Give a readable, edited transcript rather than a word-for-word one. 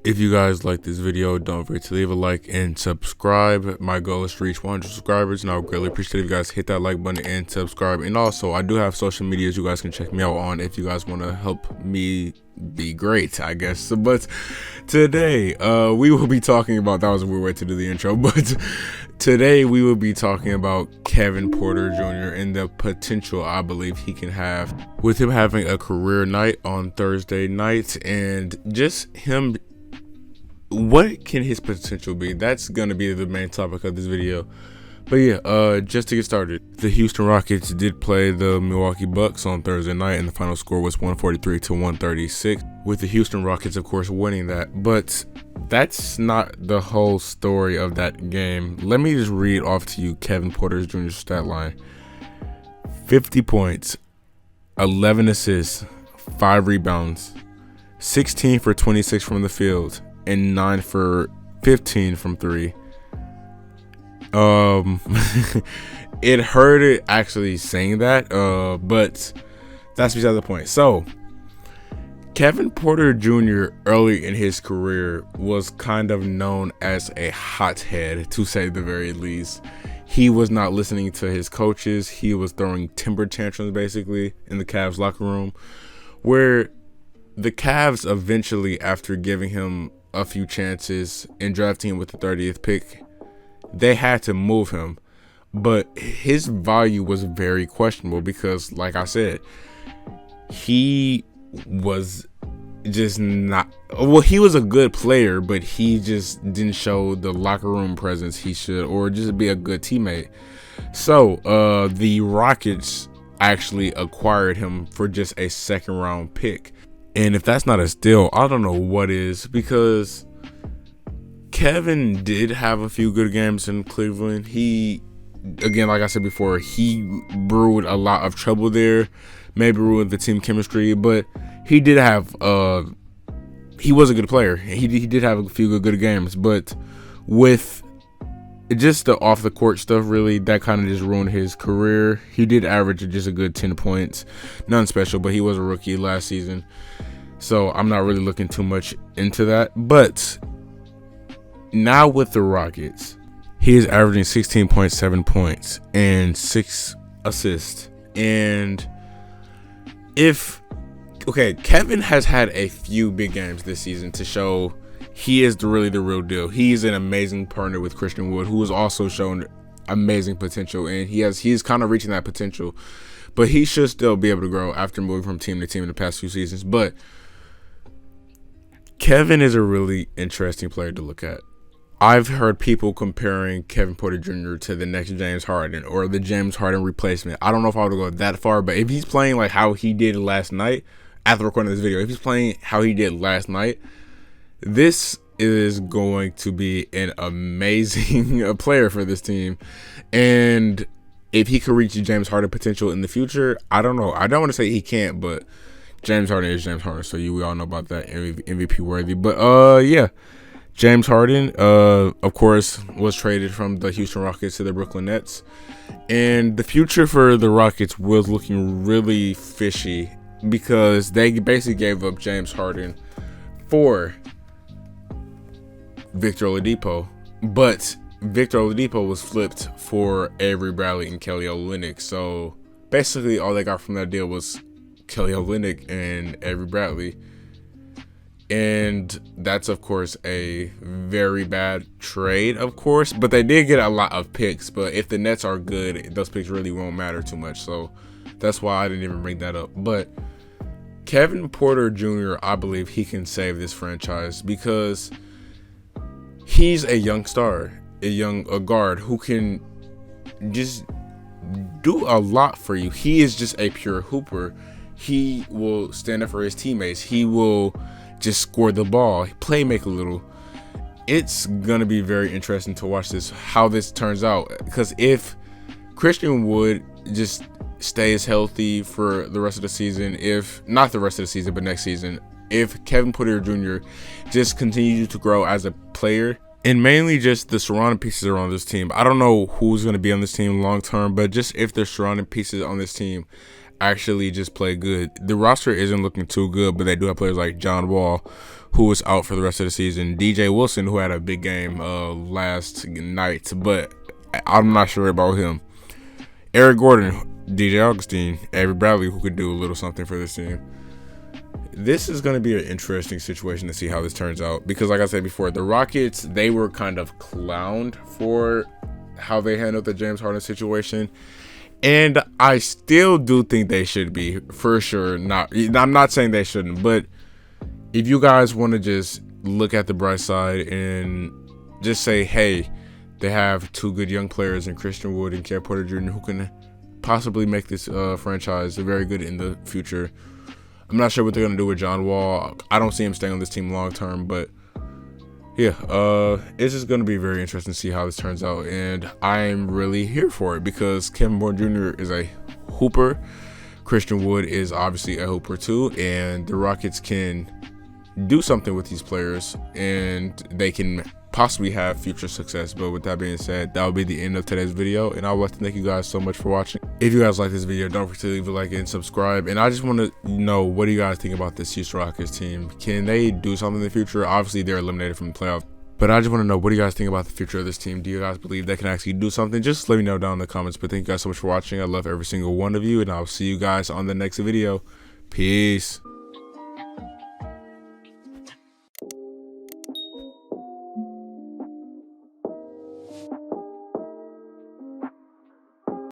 If you guys like this video, don't forget to leave a like and subscribe. My goal is to reach 100 subscribers, and I would greatly appreciate if you guys hit that like button and subscribe. And also, I do have social medias you guys can check me out on if you guys want to help me be great, I guess. But today, we will be talking about, that was a weird way to do the intro, but today we will be talking about Kevin Porter Jr. and the potential I believe he can have with him having a career night on Thursday night, and just him. What can his potential be? That's gonna be the main topic of this video. But yeah, just to get started, the Houston Rockets did play the Milwaukee Bucks on Thursday night, and the final score was 143 to 136, with the Houston Rockets of course winning that. But that's not the whole story of that game. Let me just read off to you Kevin Porter Jr.'s stat line. 50 points, 11 assists, 5 rebounds, 16 for 26 from the field, and 9 for 15 from 3. It hurt actually saying that, but that's beside the point. So Kevin Porter Jr. early in his career was kind of known as a hothead, to say the very least. He was not listening to his coaches. He was throwing temper tantrums basically in the Cavs locker room, where the Cavs eventually, after giving him a few chances and drafting him with the 30th pick, they had to move him. But his value was very questionable because, like I said, he was just not, well, he was a good player, but he just didn't show the locker room presence he should, or just be a good teammate. So the Rockets actually acquired him for just a second round pick. And if that's not a steal, I don't know what is, because Kevin did have a few good games in Cleveland. He, again, like I said before, he brewed a lot of trouble there, maybe ruined the team chemistry, but he did have, he was a good player. He did have a few good games, but with just the off the court stuff, really, that kind of just ruined his career. He did average just a good 10 points, nothing special, but he was a rookie last season, so I'm not really looking too much into that. But now with the Rockets, he is averaging 16.7 points and 6 assists. And Kevin has had a few big games this season to show he is really the real deal. He's an amazing partner with Christian Wood, who has also shown amazing potential, and he's kind of reaching that potential, but he should still be able to grow after moving from team to team in the past few seasons. But Kevin is a really interesting player to look at. I've heard people comparing Kevin Porter Jr. to the next James Harden, or the James Harden replacement. I don't know if I would go that far, but if he's playing like how he did last night, after recording this video, if he's playing how he did last night, this is going to be an amazing player for this team. And if he could reach James Harden potential in the future, I don't know. I don't want to say he can't, but James Harden is James Harden, so we all know about that, MVP worthy. But yeah, James Harden, of course, was traded from the Houston Rockets to the Brooklyn Nets, and the future for the Rockets was looking really fishy because they basically gave up James Harden for Victor Oladipo, but Victor Oladipo was flipped for Avery Bradley and Kelly Olynyk. So basically all they got from that deal was Kelly Olynyk and Avery Bradley, and that's of course a very bad trade, of course, but they did get a lot of picks. But if the Nets are good, those picks really won't matter too much, so that's why I didn't even bring that up. But Kevin Porter Jr., I believe he can save this franchise because he's a young star, a guard who can just do a lot for you. He is just a pure hooper. He will stand up for his teammates. He will just score the ball, play make a little. It's gonna be very interesting to watch how this turns out, because if Christian Wood just stays healthy for the rest of the season, if not the rest of the season but next season, if Kevin Porter Jr. just continues to grow as a player, and mainly just the surrounding pieces around this team. I don't know who's going to be on this team long term, but just if the surrounding pieces on this team actually just play good. The roster isn't looking too good, but they do have players like John Wall, who is out for the rest of the season. DJ Wilson, who had a big game last night, but I'm not sure about him. Eric Gordon, DJ Augustine, Avery Bradley, who could do a little something for this team. This is going to be an interesting situation to see how this turns out, because like I said before, the Rockets, they were kind of clowned for how they handled the James Harden situation, and I still do think they should be, for sure. I'm not saying they shouldn't, but if you guys want to just look at the bright side and just say, hey, they have two good young players in Christian Wood and Kevin Porter Jr. who can possibly make this franchise very good in the future. I'm not sure what they're going to do with John Wall. I don't see him staying on this team long term, but yeah, it's just going to be very interesting to see how this turns out, and I'm really here for it because Kevin Porter Jr. is a hooper. Christian Wood is obviously a hooper too, and the Rockets can do something with these players, and they can possibly have future success. But with that being said, that will be the end of today's video, and I would like to thank you guys so much for watching. If you guys like this video, don't forget to leave a like and subscribe. And I just want to know, what do you guys think about this Houston Rockets team? Can they do something in the future? Obviously they're eliminated from the playoffs, but I just want to know, what do you guys think about the future of this team? Do you guys believe they can actually do something? Just let me know down in the comments. But thank you guys so much for watching. I love every single one of you, and I'll see you guys on the next video. Peace.